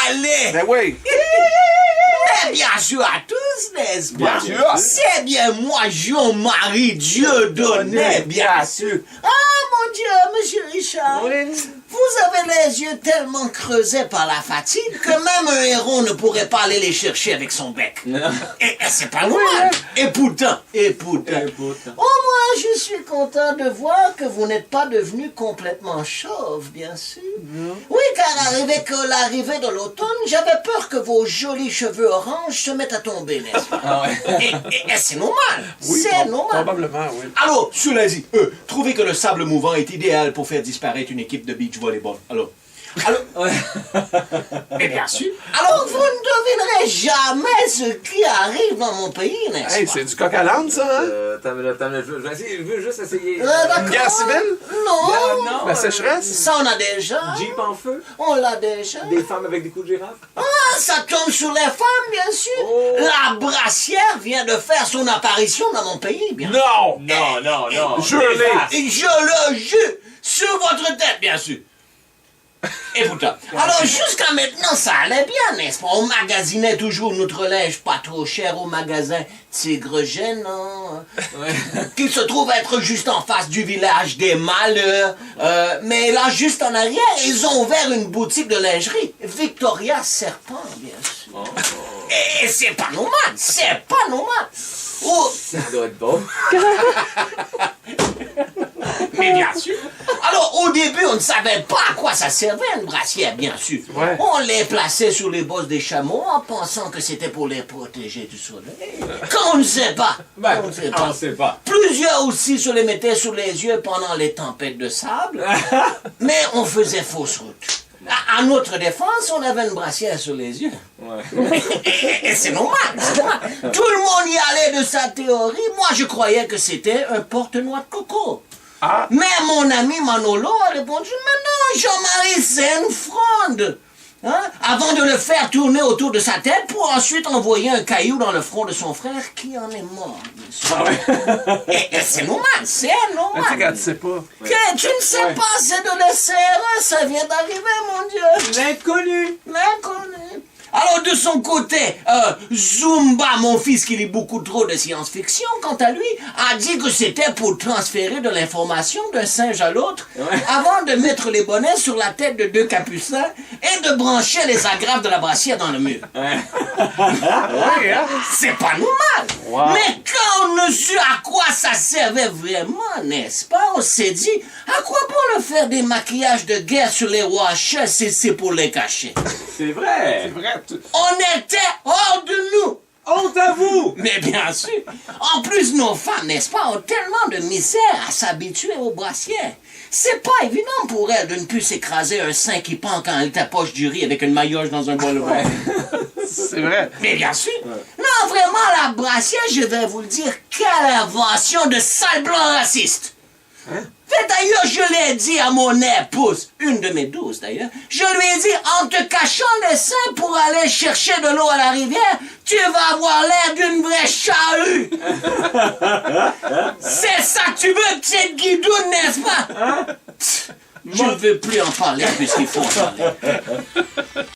allez! Ben oui. Mais bien sûr à tous, n'est-ce pas? Bien sûr. C'est bien moi, Jean-Marie Dieudonné, bien sûr. Ah, mon Dieu, monsieur Richard. Oui. Vous avez les yeux tellement creusés par la fatigue que même un héron ne pourrait pas aller les chercher avec son bec. Et c'est pas normal. Et pourtant. Au moins, je suis content de voir que vous n'êtes pas devenu complètement chauve, bien sûr. Oui, car que l'arrivée de l'automne, j'avais peur que vos jolis cheveux orange se mettent à tomber, n'est-ce pas? Et c'est normal. Oui, C'est normal. probablement, oui. Alors, cela-dit, trouvez que le sable mouvant est idéal pour faire disparaître une équipe de beach volleyball. Alors, mais bien sûr. Alors, vous ne devinerez jamais ce qui arrive dans mon pays, n'est-ce Hey, pas? c'est du coq à l'âne, ça, hein? Je veux juste essayer. D'accord. Une guerre civile? Non. Non. La sécheresse? Ça, on a déjà. Jeep en feu? On l'a déjà. Des femmes avec des coups de girafe? Ah, ça tombe sur les femmes, bien sûr. Oh. La brassière vient de faire son apparition dans mon pays, bien sûr. Non! Non. Jurez. Et je le jure, sur votre tête, bien sûr. Et pourtant. Alors, jusqu'à maintenant, ça allait bien, n'est-ce pas? On magasinait toujours notre linge pas trop cher au magasin Tigre Gênant, qui se trouve être juste en face du village des Malheurs. Mais là, juste en arrière, ils ont ouvert une boutique de lingerie. Victoria Serpent, bien sûr. Et c'est pas normal, c'est pas normal. Oh, Ça doit être bon. mais bien sûr. Alors, au début, on ne savait pas à quoi ça servait, une brassière, bien sûr. Ouais. On les plaçait sur les bosses des chameaux en pensant que c'était pour les protéger du soleil. Qu'on ne sait pas. On ne sait pas. On sait pas. Plusieurs aussi se les mettaient sous les yeux pendant les tempêtes de sable. Mais on faisait fausse route. À notre défense, on avait une brassière sur les yeux. Et c'est normal, c'est normal. Tout le monde y allait de sa théorie. Moi, je croyais que c'était un porte-noix de coco. Ah. Mais mon ami Manolo a répondu, mais non, Jean-Marie, c'est une fronde. Hein? Avant de le faire tourner autour de sa tête pour ensuite envoyer un caillou dans le front de son frère qui en est mort. Et c'est normal, c'est Mais normal. tu regardes, tu sais pas. Que tu ne sais pas, c'est de l'essai, ça vient d'arriver, mon Dieu. L'inconnu. L'inconnu. Alors, de son côté, Zumba, mon fils qui lit beaucoup trop de science-fiction, quant à lui, a dit que c'était pour transférer de l'information d'un singe à l'autre avant de mettre les bonnets sur la tête de deux capucins et de brancher les agrafes de la brassière dans le mur. Oui, hein? C'est pas normal. Wow. Mais quand on ne sut à quoi ça servait vraiment, n'est-ce pas, on s'est dit, à quoi bon le faire des maquillages de guerre sur les washers si c'est pour les cacher? C'est vrai. C'est vrai. On était hors de nous. Honte à vous. Mais bien sûr. En plus, nos femmes, n'est-ce pas, ont tellement de misère à s'habituer aux brassières. C'est pas évident pour elles de ne plus s'écraser un sein qui pend quand elles tapochent du riz avec une maillotche dans un bol vert. C'est vrai. Mais bien sûr. Non, vraiment, la brassière, je vais vous le dire, quelle invention de sale blanc raciste. Fait d'ailleurs, je l'ai dit à mon épouse, une de mes 12 d'ailleurs, je lui ai dit, en te cachant les seins pour aller chercher de l'eau à la rivière, tu vas avoir l'air d'une vraie charrue. C'est ça que tu veux, petite guidoune, n'est-ce pas? Je ne veux plus en parler puisqu'il faut en parler.